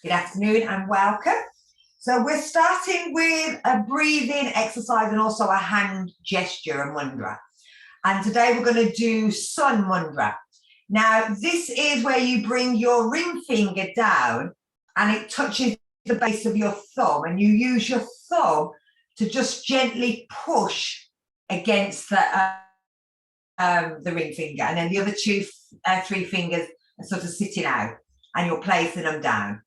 Good afternoon and welcome. So we're starting with a breathing exercise and also a hand gesture and mudra. And today we're going to do sun mudra. Now this is where you bring your ring finger down and it touches the base of your thumb, and you use your thumb to just gently push against the ring finger, and then the other three fingers are sort of sitting out and you're placing them down.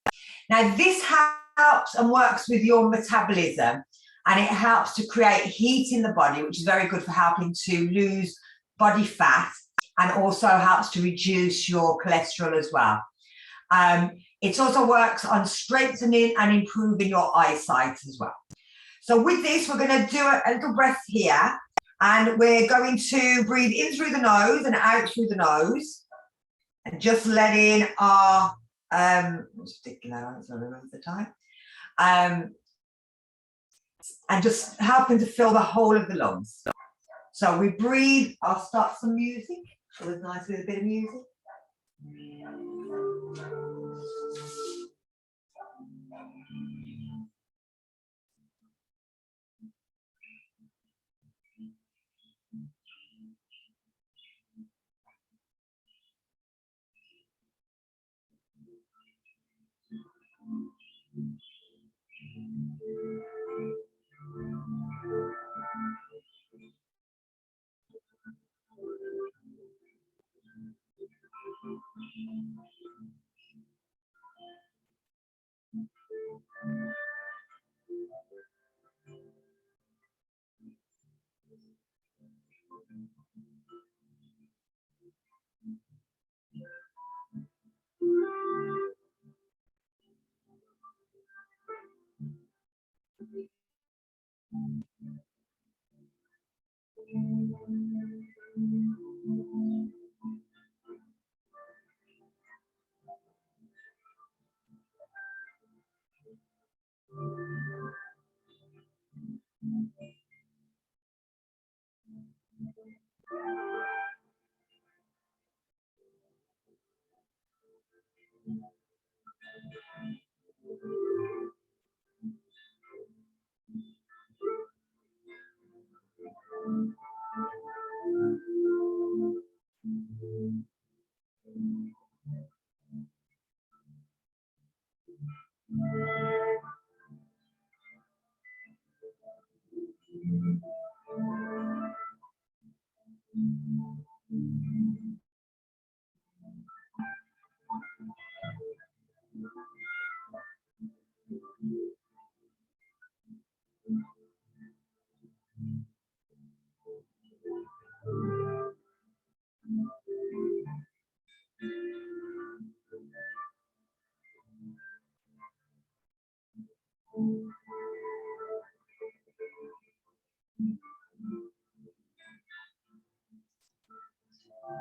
Now this helps and works with your metabolism, and it helps to create heat in the body, which is very good for helping to lose body fat, and also helps to reduce your cholesterol as well. It also works on strengthening and improving your eyesight as well. So with this, we're going to do a little breath here, and we're going to breathe in through the nose and out through the nose, and just letting our the time, and just helping to fill the whole of the lungs. So we breathe. I'll start some music. So it's nice with a bit of music.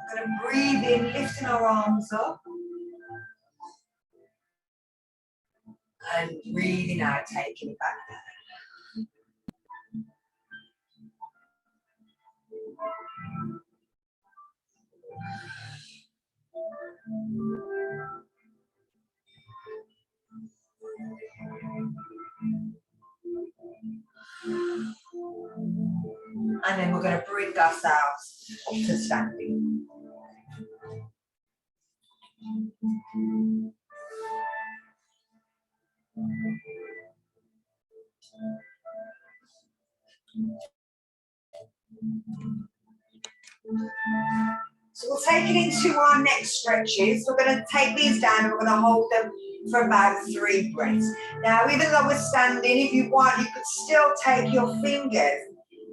We're going to breathe in, lifting our arms up, and breathing out, taking it back down. And then we're going to bring ourselves to standing. So we'll take it into our next stretches. We're going to take these down and we're going to hold them for about 3 breaths. Now, even though we're standing, if you want, you could still take your fingers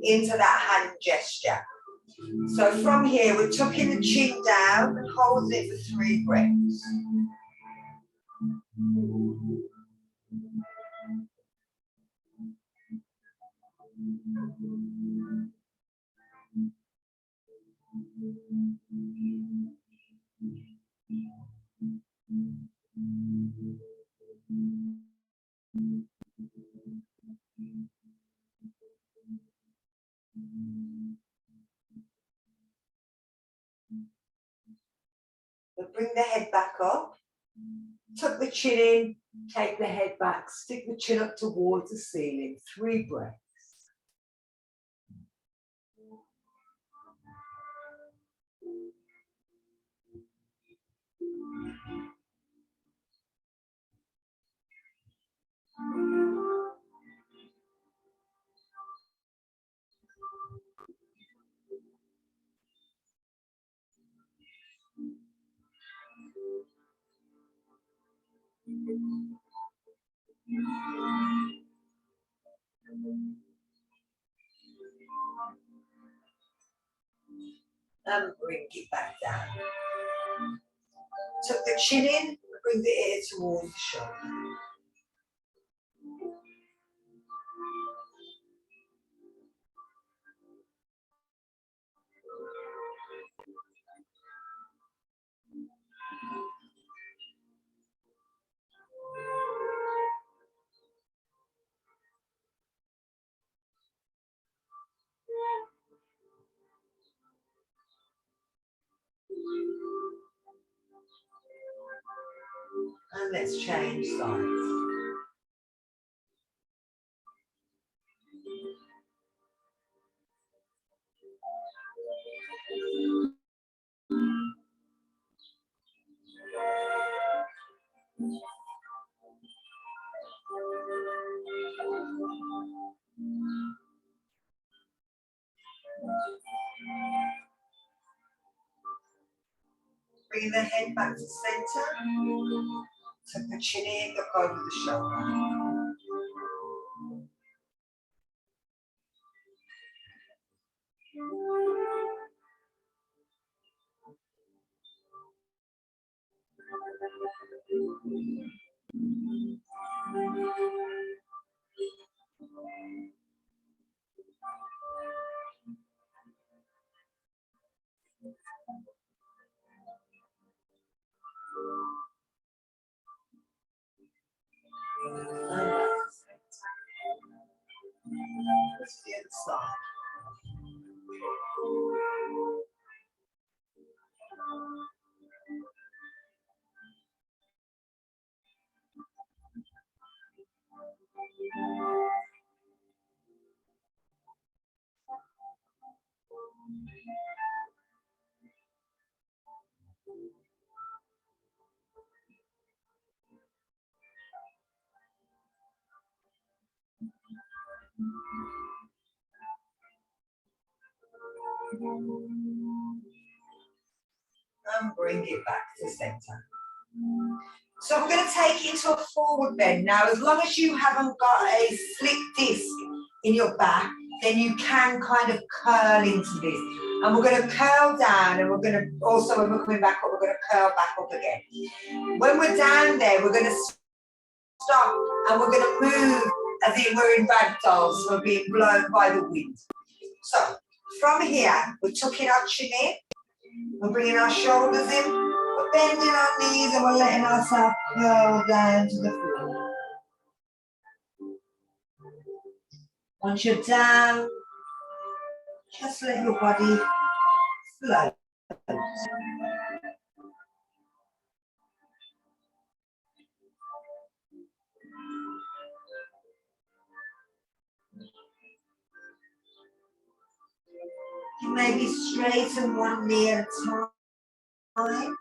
into that hand gesture. So from here, we're tucking the chin down and holding it for 3 breaths. We'll bring the head back up, tuck the chin in, Take the head back, stick the chin up towards the ceiling. 3 breaths. And bring it back down. Tuck the chin in, bring the ear towards the shoulder. And let's change sides. Bring the head back to center. Tuck the chin in, look over the shoulder. Let's the other side. And bring it back to center. So we're going to take it into a forward bend. Now, as long as you haven't got a slick disc in your back, then you can kind of curl into this. And we're going to curl down, and we're going to also, when we're coming back up, we're going to curl back up again. When we're down there, we're going to stop, and we're going to move as if we're in ragdolls, so we're being blown by the wind. So from here, we're tucking our chin in, we're bringing our shoulders in, we're bending our knees, and we're letting ourselves curl down to the floor. Once you're down, just let your body float. You maybe straighten one knee at a time.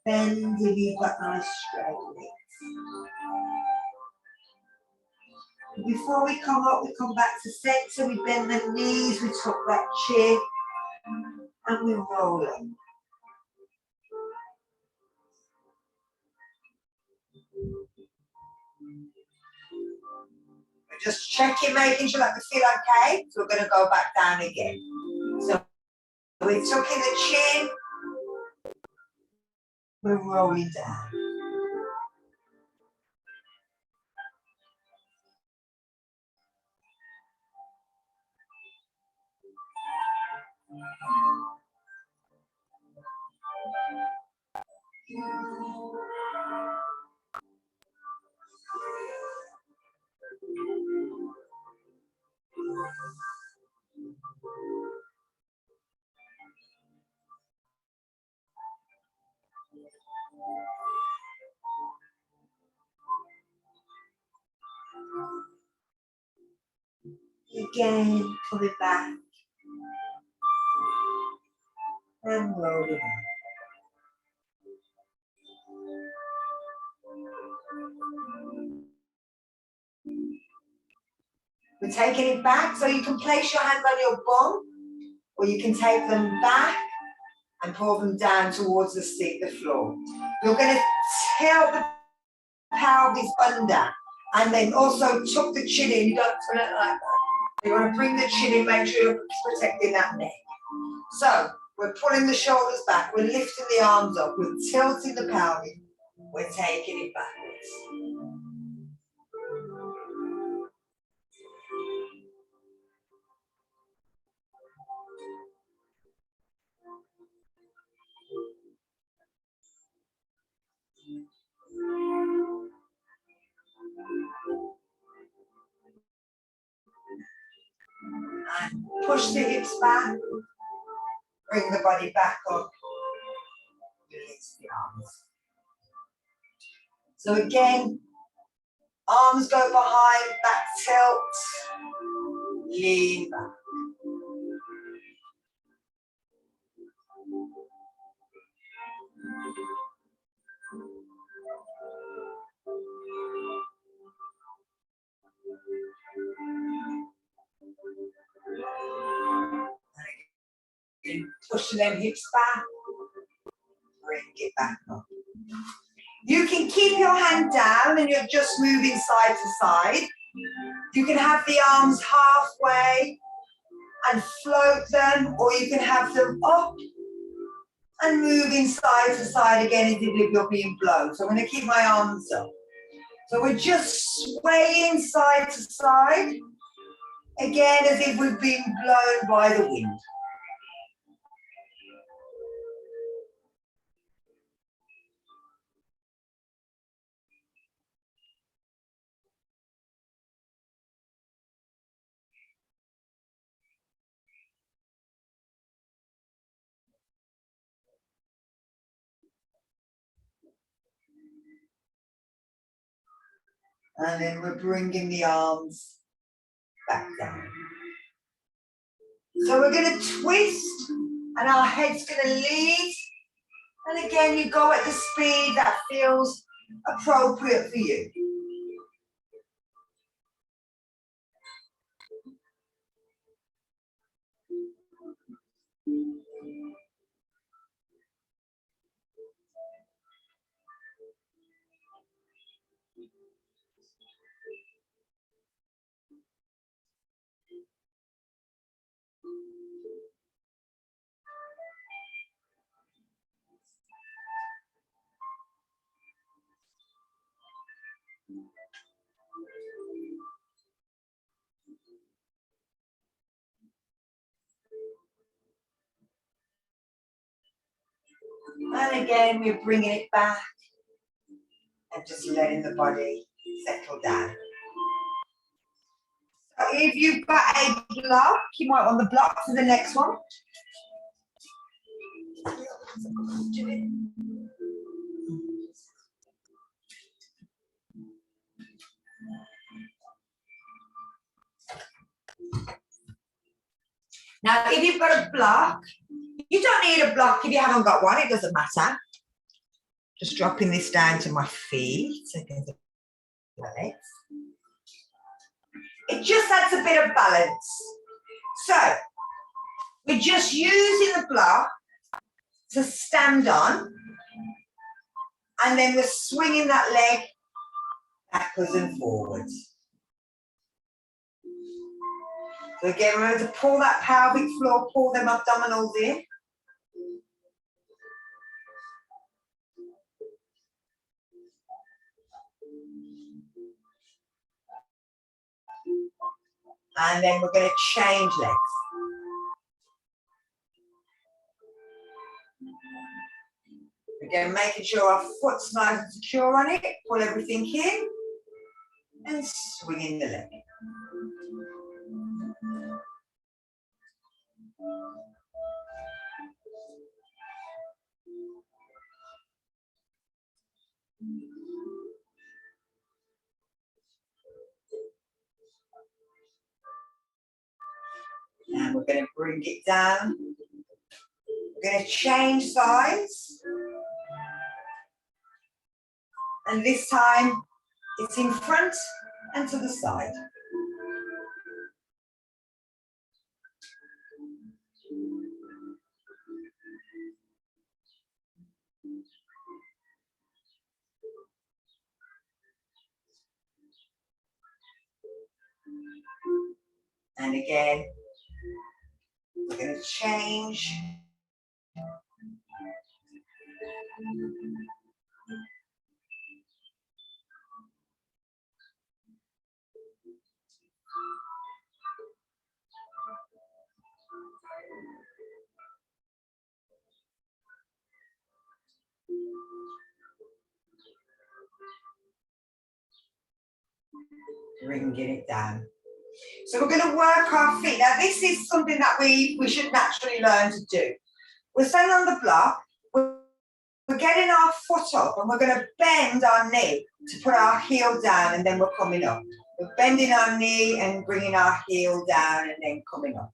Bend if you've got nice straight legs. Before we come up, we come back to center, we bend the knees, we tuck that chin, and we roll it. We're just checking, making sure that we feel okay. So we're going to go back down again. So we're tucking the chin, we're rolling down. Again, pull it back and roll it in. We're taking it back, so you can place your hands on your bum, or you can take them back and pull them down towards the seat, the floor. You're going to tilt the pelvis under, and then also tuck the chin in. You don't turn it like that. You want to bring the chin in, make sure you're protecting that neck. So we're pulling the shoulders back, we're lifting the arms up, we're tilting the pelvis, we're taking it backwards. And push the hips back, bring the body back up, release the arms. So again, arms go behind, back tilt, lean back. And push them hips back, bring it back up. You can keep your hand down and you're just moving side to side. You can have the arms halfway and float them, or you can have them up and moving side to side again as if you're being blown. So I'm going to keep my arms up. So we're just swaying side to side, again as if we're being blown by the wind. And then we're bringing the arms back down. So we're going to twist and our head's going to lead. And again, you go at the speed that feels appropriate for you. And again, we're bringing it back and just letting the body settle down. So if you've got a block, you might want the block for the next one. Now, if you've got a block, you don't need a block if you haven't got one, it doesn't matter. Just dropping this down to my feet, against my legs. It just adds a bit of balance. So, we're just using the block to stand on, and then we're swinging that leg backwards and forwards. So again, remember to pull that pelvic floor, pull them abdominals in. And then we're going to change legs. Again, making sure our foot's nice and secure on it, pull everything in, and swinging the leg. And we're going to bring it down. We're going to change sides. And this time it's in front and to the side. And again, we're going to change. Bringing it down. So we're going to work our feet. Now this is something that we should naturally learn to do. We're standing on the block, we're getting our foot up and we're going to bend our knee to put our heel down and then we're coming up. We're bending our knee and bringing our heel down and then coming up.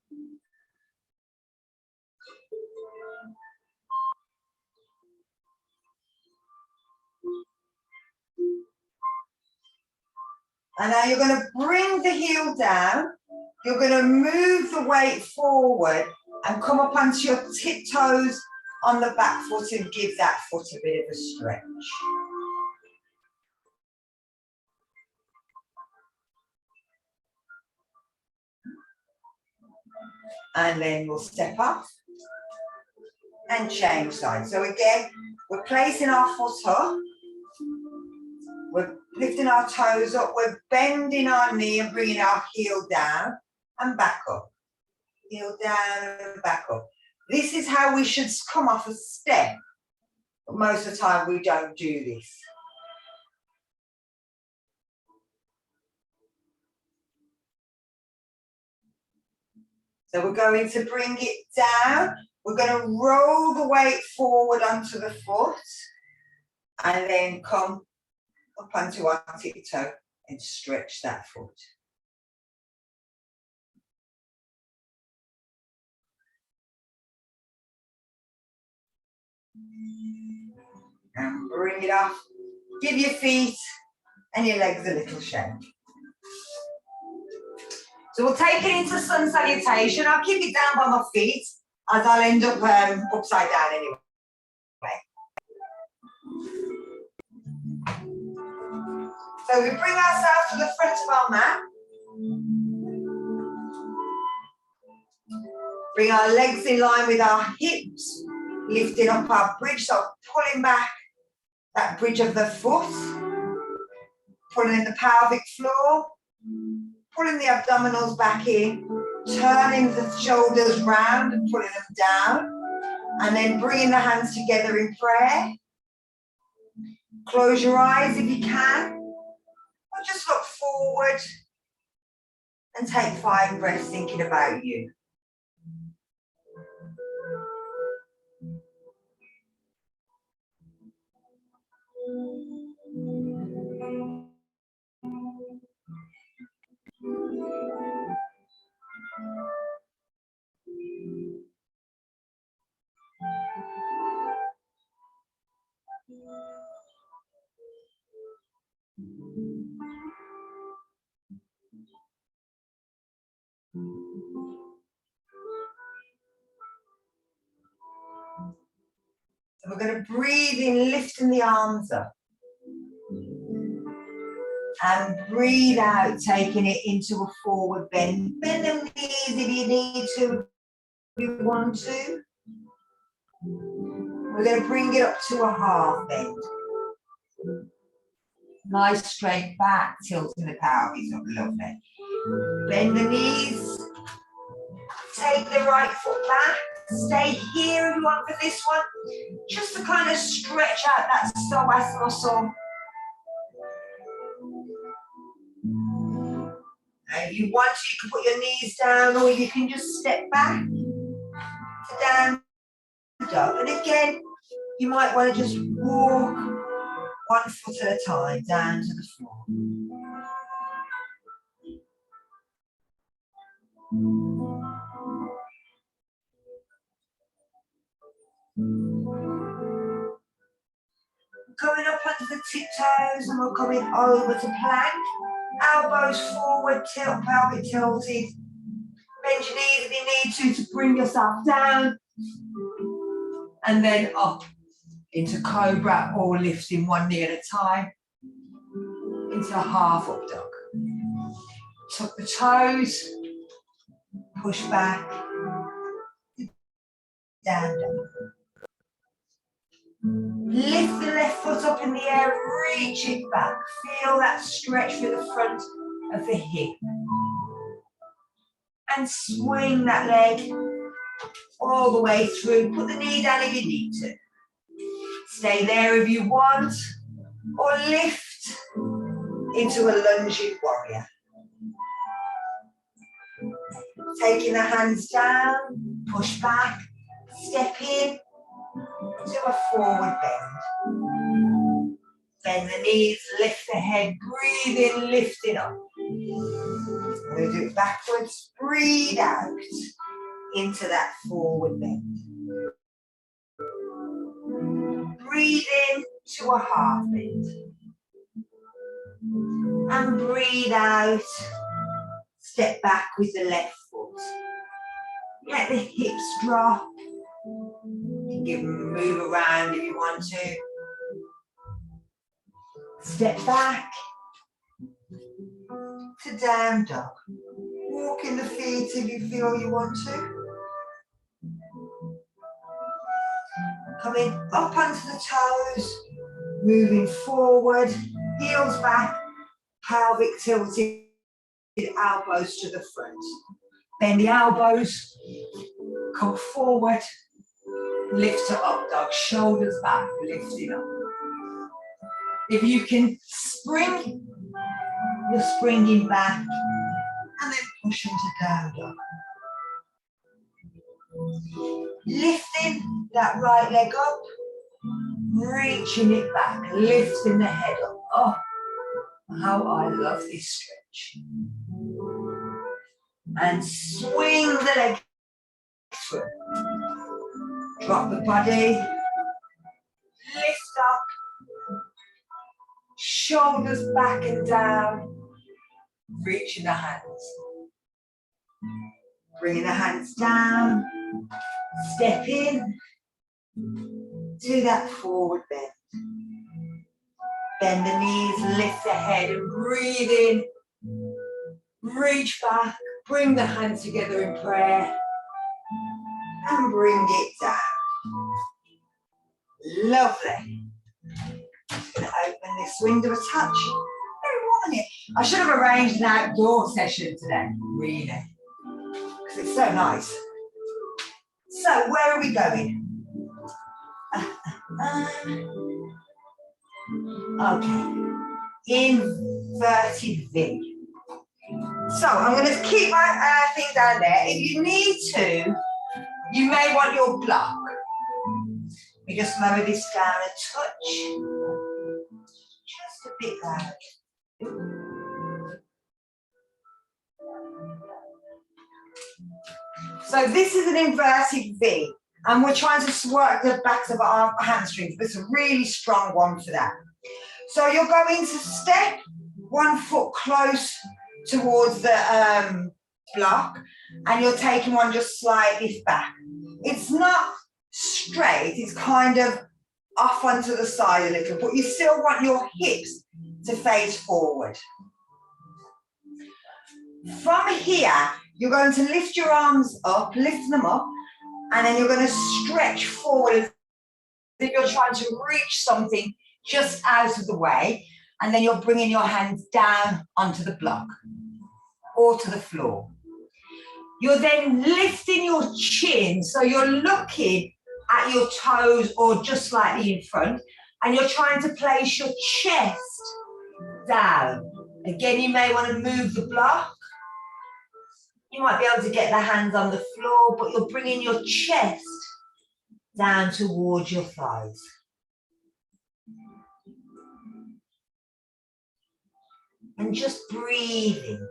And now you're going to bring the heel down. You're going to move the weight forward and come up onto your tiptoes on the back foot and give that foot a bit of a stretch. And then we'll step off and change sides. So again, we're placing our foot up. We're lifting our toes up. We're bending our knee and bringing our heel down and back up. Heel down and back up. This is how we should come off a step. But most of the time we don't do this. So we're going to bring it down. We're going to roll the weight forward onto the foot and then come up onto our tiptoe and stretch that foot. And bring it off. Give your feet and your legs a little shake. So we'll take it into sun salutation. I'll keep it down by my feet as I'll end up upside down anyway. So we bring ourselves to the front of our mat. Bring our legs in line with our hips, lifting up our bridge, so pulling back that bridge of the foot, pulling in the pelvic floor, pulling the abdominals back in, turning the shoulders round and pulling them down, and then bringing the hands together in prayer. Close your eyes if you can, or just look forward and take 5 breaths thinking about you. So we're going to breathe in, lifting the arms up. And breathe out, taking it into a forward bend. Bend the knees if you need to, if you want to. We're going to bring it up to a half bend. Nice straight back, tilting the pelvis up, lovely. Bend the knees. Take the right foot back. Stay here if you want for this one. Just to kind of stretch out that psoas muscle. And if you want to, you can put your knees down or you can just step back to down, up. And again, you might want to just walk One foot at a time, down to the floor. Coming up onto the tiptoes, and we're coming over to plank. Elbows forward, tilt, pelvic tilted. Bend your knees if you need to bring yourself down. And then up into cobra, or lifting one knee at a time. Into a half up dog. Tuck the toes, push back, down dog. Lift the left foot up in the air, reach it back. Feel that stretch through the front of the hip. And swing that leg all the way through. Put the knee down if you need to. Stay there if you want, or lift into a lunging warrior. Taking the hands down, push back, step in to a forward bend. Bend the knees, lift the head, breathe in, lift it up. We're going to do it backwards, breathe out into that forward bend. Breathe in to a half bend. And breathe out, step back with the left foot. Let the hips drop. You can move around if you want to. Step back to down dog. Walking the feet if you feel you want to. Coming up onto the toes, moving forward, heels back, pelvic tilted, elbows to the front. Bend the elbows, come forward, lift to up dog, shoulders back, lifting up. If you can spring, you're springing back, and then push into down dog. Lifting that right leg up, reaching it back, lifting the head up. Oh, how I love this stretch. And swing the leg through. Drop the body, lift up, shoulders back and down, reaching the hands. Bringing the hands down, step in, do that forward bend. Bend the knees, lift the head and breathe in. Reach back, bring the hands together in prayer and bring it down. Lovely. Just going to open this window a touch. Very warm in here. I should have arranged an outdoor session today, really, because it's so nice. So, where are we going? Okay, inverted V. So I'm going to keep my thing down there. If you need to, you may want your block. We just lower this down a touch, just a bit loud. So this is an inverted V, and we're trying to work the backs of our hamstrings. It's a really strong one for that. So you're going to step one foot close towards the block, and you're taking one just slightly back. It's not straight, it's kind of off onto the side a little, but you still want your hips to face forward. From here, you're going to lift your arms up, lift them up, and then you're going to stretch forward as if you're trying to reach something just out of the way, and then you're bringing your hands down onto the block or to the floor. You're then lifting your chin, so you're looking at your toes or just slightly in front, and you're trying to place your chest down. Again, you may want to move the block. You might be able to get the hands on the floor, but you're bringing your chest down towards your thighs. And just breathing.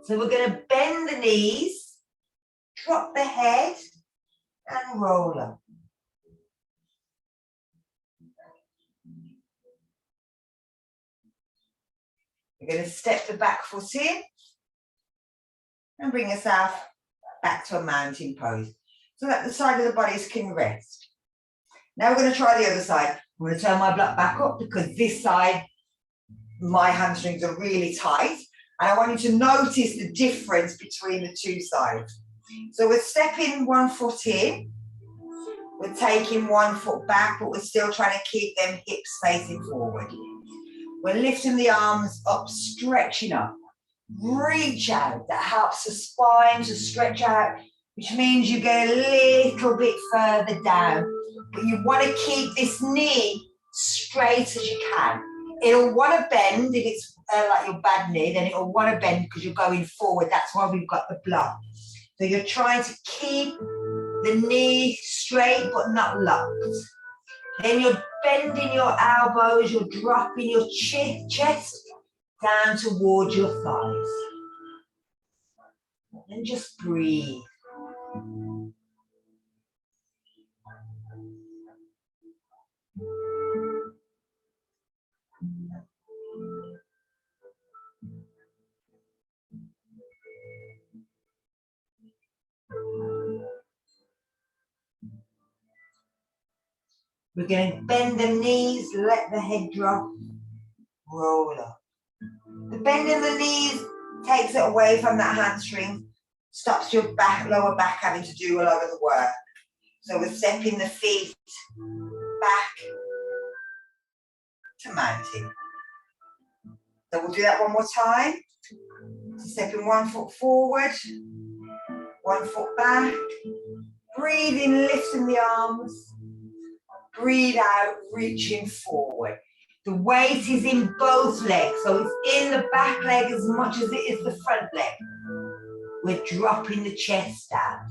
So we're going to bend the knees, drop the head, and roll up. We're going to step the back foot in and bring yourself back to a mountain pose so that the side of the bodies can rest. Now we're going to try the other side. I'm going to turn my block back up because this side, my hamstrings are really tight. And I want you to notice the difference between the two sides. So we're stepping one foot in. We're taking one foot back, but we're still trying to keep them hips facing forward. We're lifting the arms up, stretching up. Reach out. That helps the spine to stretch out, which means you get a little bit further down. But you want to keep this knee straight as you can. It'll want to bend if it's like your bad knee, then it'll want to bend because you're going forward. That's why we've got the block. So you're trying to keep the knee straight but not locked. Then you're bending your elbows, you're dropping your chest down towards your thighs. And just breathe. We're going to bend the knees, let the head drop, roll up. The bending the knees takes it away from that hamstring, stops your back, lower back having to do a lot of the work. So we're stepping the feet back to mountain. So we'll do that one more time. So stepping one foot forward, one foot back, breathing, lifting the arms. Breathe out, reaching forward. The weight is in both legs, so it's in the back leg as much as it is the front leg. We're dropping the chest down.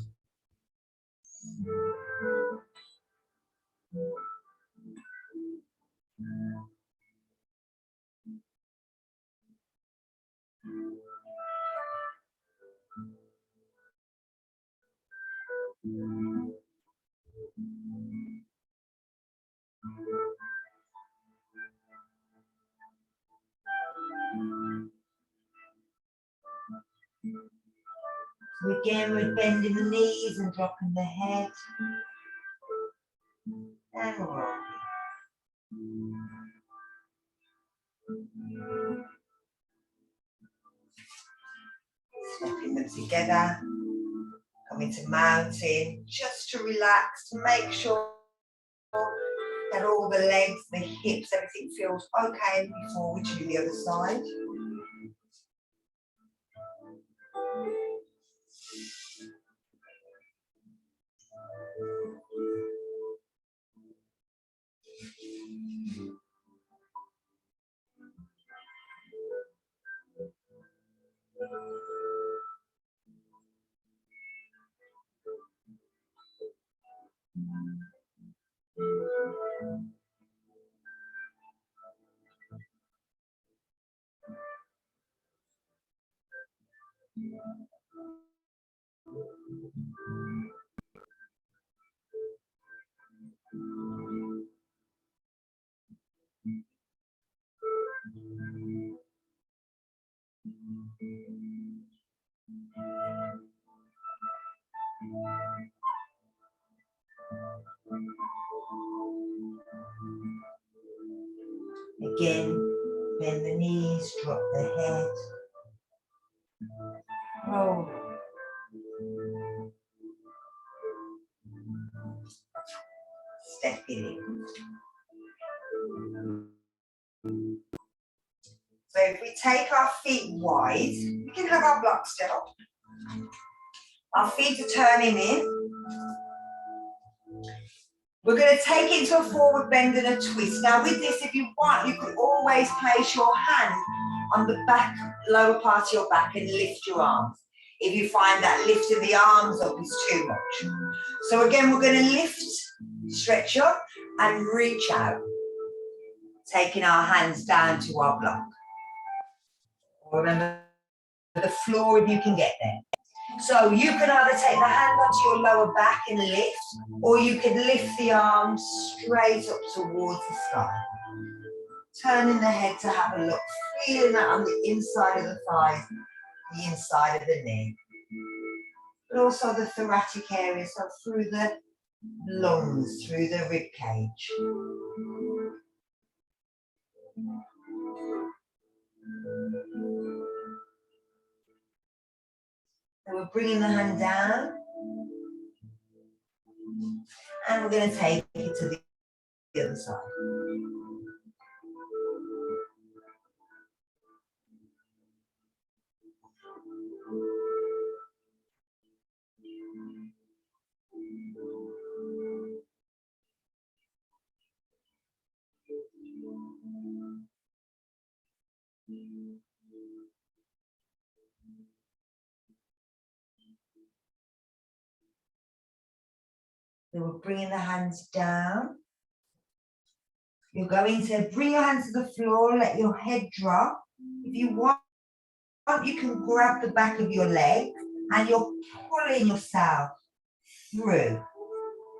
So again, we're bending the knees and dropping the head. And rolling. Snapping them together. Coming to mountain, just to relax, to make sure that all the legs, the hips, everything feels okay before we do the other side. Again, bend the knees, drop the head. Roll. Step it in. So if we take our feet wide, we can have our block still. Our feet are turning in. We're going to take it to a forward bend and a twist. Now with this, if you want, you could always place your hand on the back, lower part of your back and lift your arms. if you find that lifting the arms up is too much. So again, we're going to lift, stretch up and reach out, taking our hands down to our block. Remember the floor if you can get there. So you can either take the hand onto your lower back and lift, or you can lift the arms straight up towards the sky. Turning the head to have a look, feeling that on the inside of the thighs, the inside of the knee. But also the thoracic area, so through the lungs, through the rib cage. So we're bringing the hand down, and we're going to take it to the other side. So we're bringing the hands down. You're going to bring your hands to the floor, let your head drop. If you want, you can grab the back of your leg and you're pulling yourself through.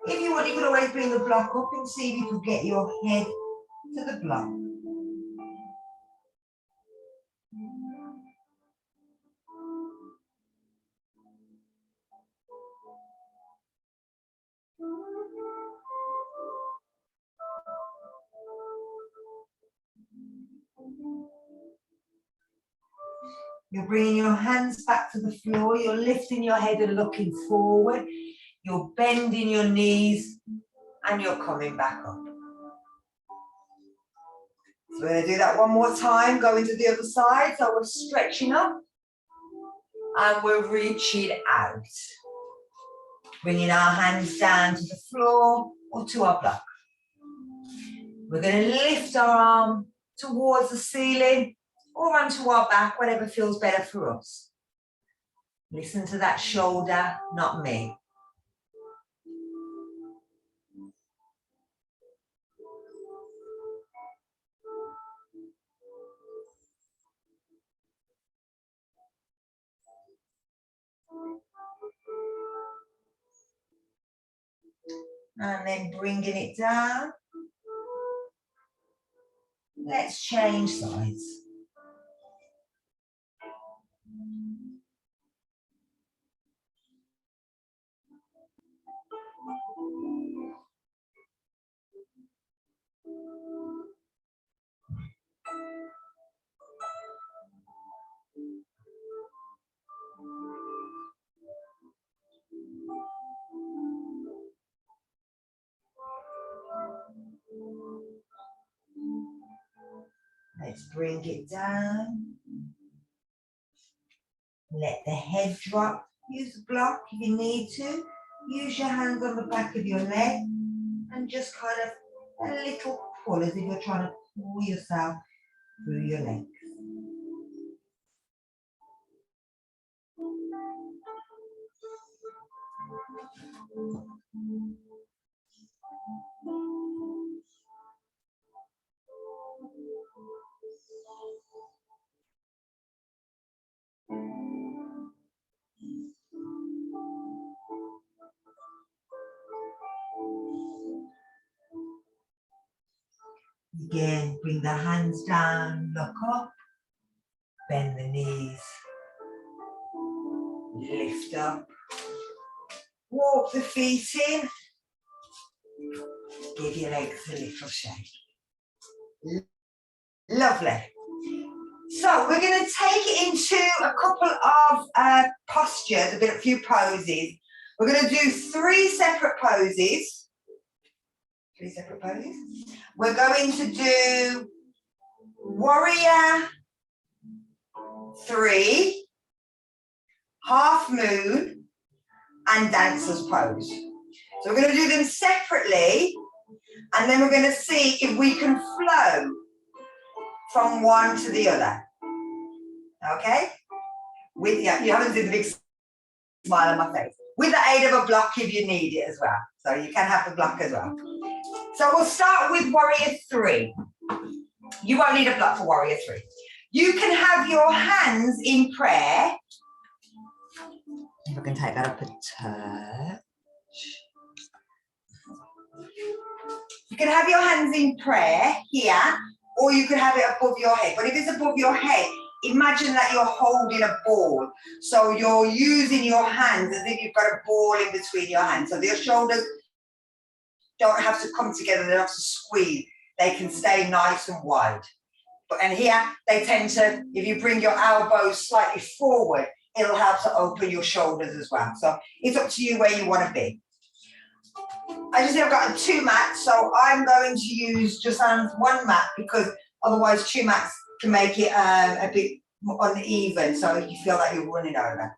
If you want, you can always bring the block up and see if you can get your head to the block. You're bringing your hands back to the floor. You're lifting your head and looking forward. You're bending your knees and you're coming back up. So we're going to do that one more time. Going to the other side. So we're stretching up and we're reaching out. Bringing our hands down to the floor or to our block. We're going to lift our arm towards the ceiling or onto our back, whatever feels better for us. Listen to that shoulder, not me. And then bringing it down. Let's change sides. Let's bring it down. Let the head drop. Use the block if you need to. Use your hands on the back of your leg and just kind of a little pull as if you're trying to pull yourself through your legs. Again, bring the hands down, look up, bend the knees, lift up, walk the feet in, give your legs a little shake. Lovely. So we're going to take it into a couple of postures, a few poses. We're going to do three separate poses. We're going to do warrior 3, half moon, and dancer's pose. So we're going to do them separately, and then we're going to see if we can flow from one to the other. Okay? You haven't done the big Smile on my face. With the aid of a block if you need it as well. So you can have the block as well. So we'll start with warrior 3. You won't need a block for warrior 3. You can have your hands in prayer. If I can take that up a touch. You can have your hands in prayer here, or you can have it above your head. But if it's above your head, imagine that you're holding a ball. So you're using your hands as if you've got a ball in between your hands. So your shoulders don't have to come together, they don't have to squeeze. They can stay nice and wide. And here, they tend to, if you bring your elbows slightly forward, it'll help to open your shoulders as well. So it's up to you where you want to be. As you see, I've got 2 mats, so I'm going to use just on 1 mat because otherwise 2 mats can make it a bit uneven, so you feel like you're running over.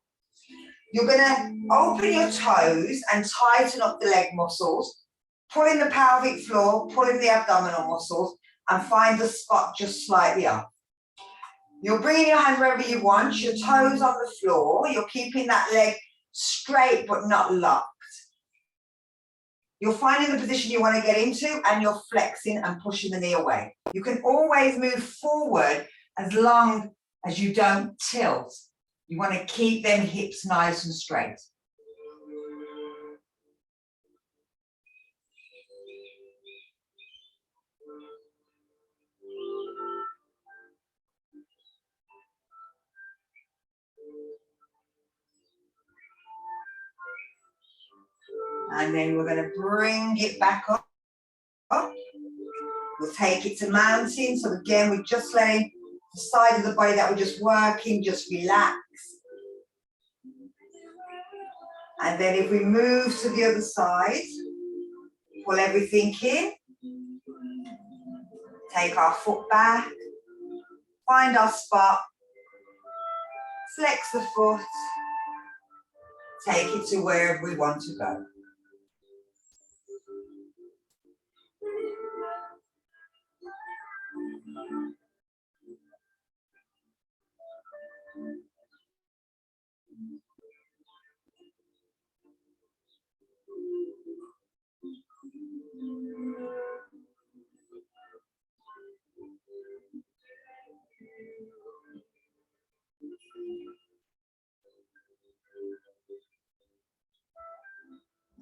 You're going to open your toes and tighten up the leg muscles, pulling the pelvic floor, pulling the abdominal muscles, and find the spot just slightly up. You're bringing your hand wherever you want, your toes on the floor, you're keeping that leg straight but not locked. You're finding the position you want to get into and you're flexing and pushing the knee away. You can always move forward as long as you don't tilt. You want to keep them hips nice and straight. And then we're going to bring it back up. We'll take it to mountain. So again, we're just letting the side of the body that we're just working, just relax. And then if we move to the other side, pull everything in. Take our foot back. Find our spot. Flex the foot. Take it to wherever we want to go.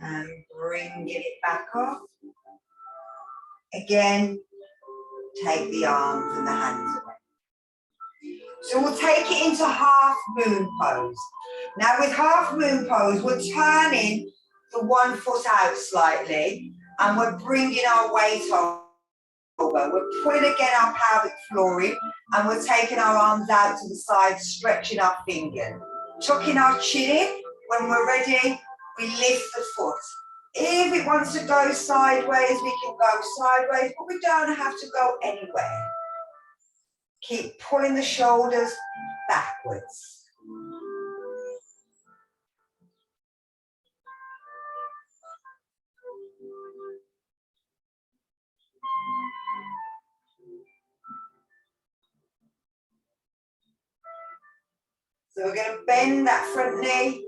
And bringing it back up. Again, take the arms and the hands away. So we'll take it into half moon pose. Now with half moon pose, we're turning the 1 foot out slightly and we're bringing our weight over. We're pulling again our pelvic floor in and we're taking our arms out to the side, stretching our fingers. Tucking our chin in. When we're ready, we lift the foot. If it wants to go sideways, we can go sideways, but we don't have to go anywhere. Keep pulling the shoulders backwards. So we're going to bend that front knee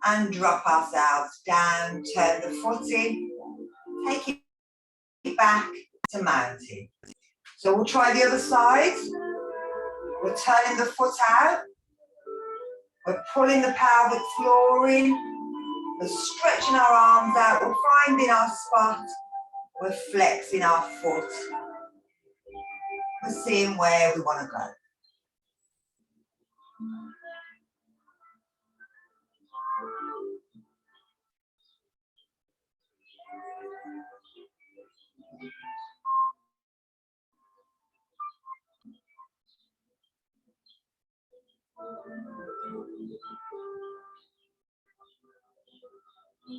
and drop ourselves down, turn the foot in, take it back to mountain. So we'll try the other side. We're turning the foot out. We're pulling the pelvic floor in. We're stretching our arms out. We're finding our spot. We're flexing our foot. We're seeing where we want to go.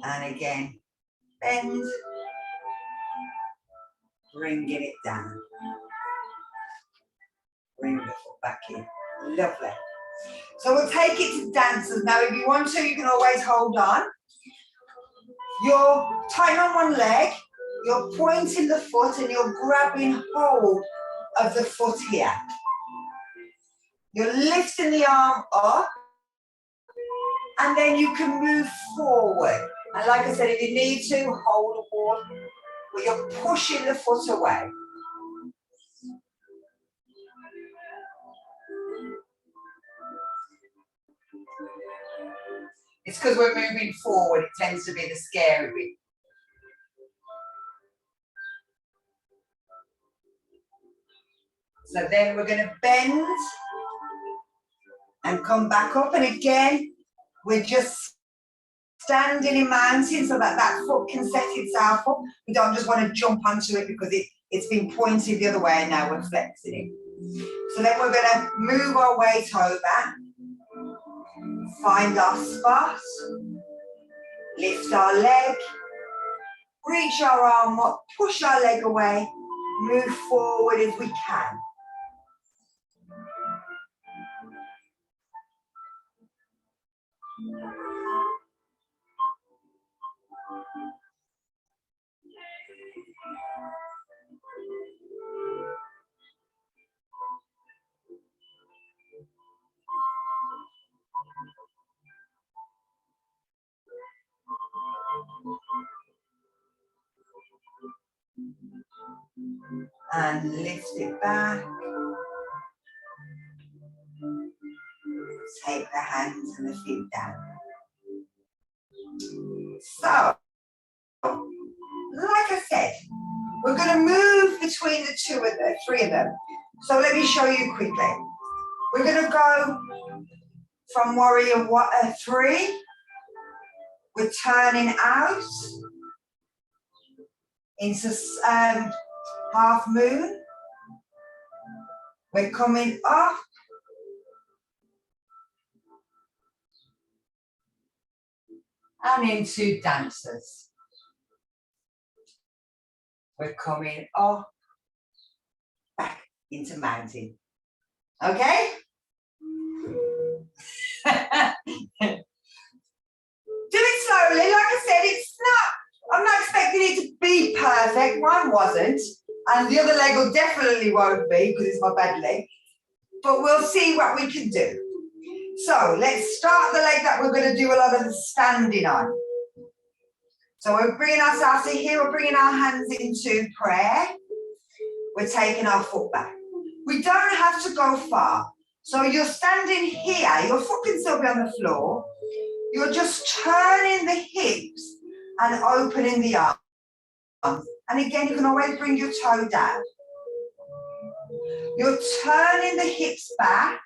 And again, bend, bringing it down. Bring the foot back in. Lovely. So we'll take it to dancers. Now, if you want to, you can always hold on. You're tying on one leg, you're pointing the foot and you're grabbing hold of the foot here. You're lifting the arm up And then you can move forward. And like I said, if you need to, hold a wall, but you're pushing the foot away. It's because we're moving forward, it tends to be the scary bit. So then we're going to bend and come back up. And again, we're just standing in mountain so that that foot can set itself up. We don't just want to jump onto it because it's been pointed the other way and now we're flexing it. So then we're going to move our weight over, find our spot, lift our leg, reach our arm up, push our leg away, move forward if we can. And lift it back. Take the hands and the feet down. So, like I said, we're going to move between the three of them. So let me show you quickly. We're going to go from warrior 3. We're turning out into half moon. We're coming up. And into dancers. We're coming up, back into mountain. Okay? Do it slowly. Like I said, I'm not expecting it to be perfect. One wasn't. And the other leg will definitely won't be because it's my bad leg. But we'll see what we can do. So let's start the leg that we're going to do a lot of the standing on. So we're bringing ourselves in here, we're bringing our hands into prayer. We're taking our foot back. We don't have to go far. So you're standing here, your foot can still be on the floor. You're just turning the hips and opening the arms. And again, you can always bring your toe down. You're turning the hips back.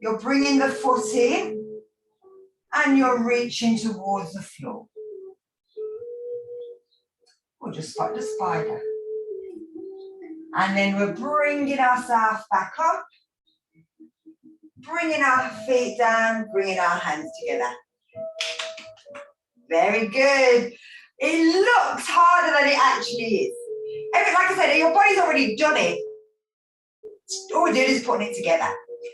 You're bringing the foot in and you're reaching towards the floor. Or just like the spider. And then we're bringing ourselves back up, bringing our feet down, bringing our hands together. Very good. It looks harder than it actually is. Like I said, your body's already done it. All we're doing is putting it together.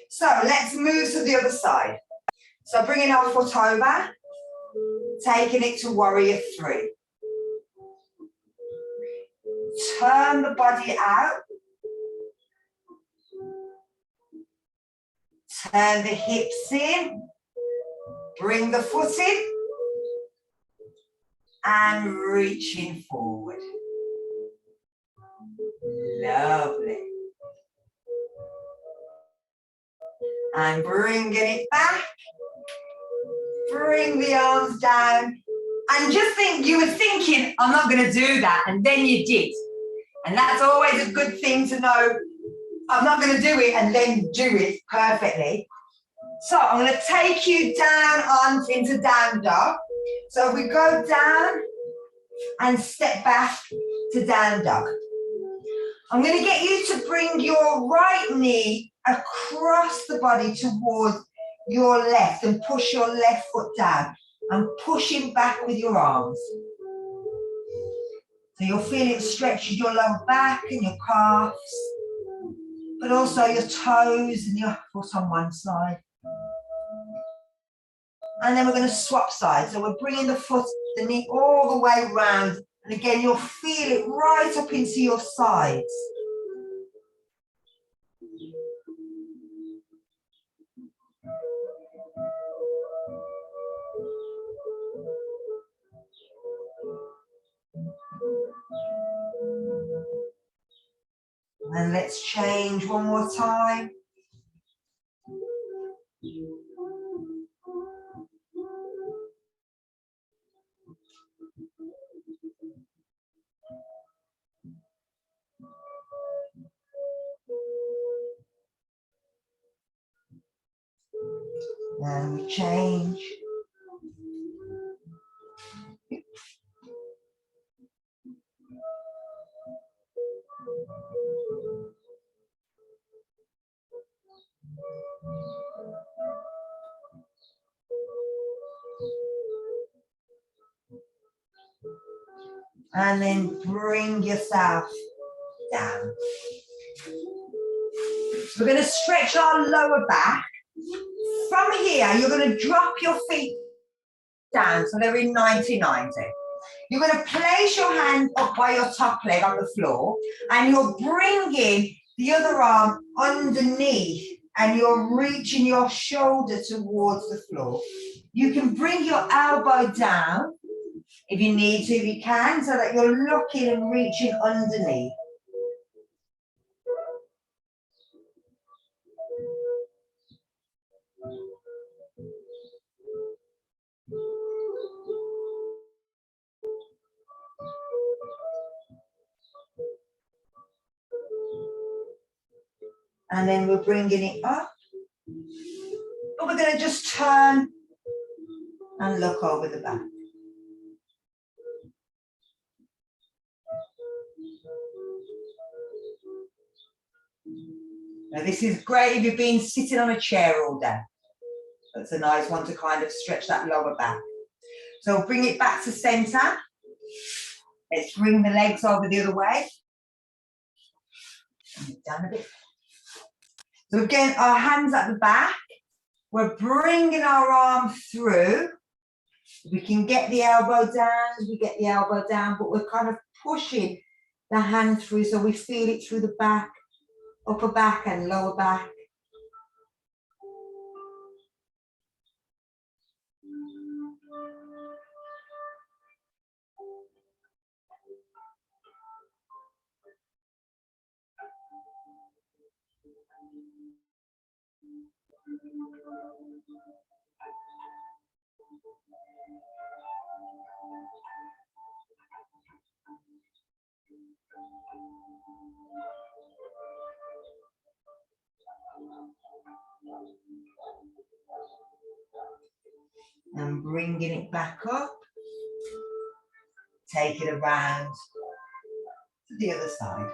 So let's move to the other side. So bringing our foot over, taking it to warrior 3. Turn the body out. Turn the hips in. Bring the foot in. And reaching forward. Lovely. And bringing it back. Bring the arms down. And just think, you were thinking, I'm not going to do that. And then you did. And that's always a good thing to know. I'm not going to do it and then do it perfectly. So I'm going to take you down into down dog. So if we go down and step back to down dog. I'm going to get you to bring your right knee across the body towards your left and push your left foot down and pushing back with your arms. So you'll feel it stretches your lower back and your calves, but also your toes and your foot on one side. And then we're going to swap sides. So we're bringing the foot, the knee all the way round. And again, you'll feel it right up into your sides. And let's change one more time. And we change. And then bring yourself down. So we're going to stretch our lower back. From here, you're going to drop your feet down so they're in 90-90. You're going to place your hand up by your top leg on the floor and you're bringing the other arm underneath and you're reaching your shoulder towards the floor. You can bring your elbow down if you need to, if you can, so that you're looking and reaching underneath. And then we're bringing it up. But we're going to just turn and look over the back. Now this is great if you've been sitting on a chair all day. That's a nice one to kind of stretch that lower back. So bring it back to center. Let's bring the legs over the other way. Down a bit. So again, our hands at the back. We're bringing our arm through. We can get the elbow down as we get the elbow down, but we're kind of pushing the hand through so we feel it through the back, upper back and lower back. And bringing it back up. Take it around to the other side.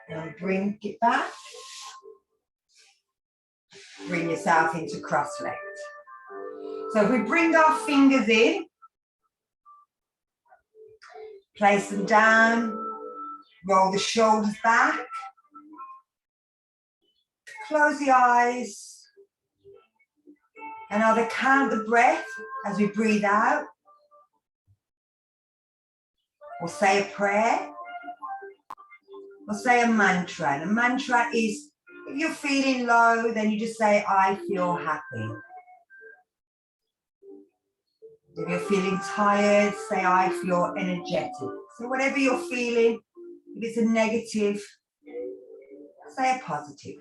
And bring it back. Bring yourself into cross-legged. So if we bring our fingers in, place them down, roll the shoulders back, close the eyes, and either count the breath as we breathe out, or say a prayer, or say a mantra. And a mantra is, if you're feeling low, then you just say, I feel happy. If you're feeling tired, say, I feel energetic. So whatever you're feeling, if it's a negative, say a positive.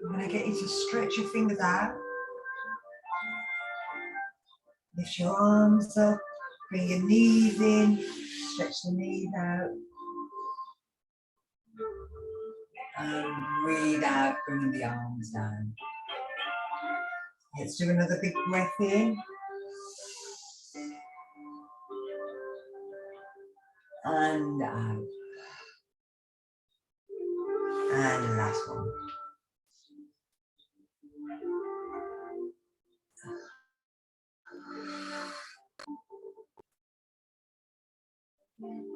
I'm going to get you to stretch your fingers out. Lift your arms up, bring your knees in, stretch the knees out. And breathe out, bring the arms down. Let's do another big breath in. And out. And last one.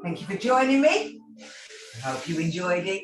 Thank you for joining me. I hope you enjoyed it.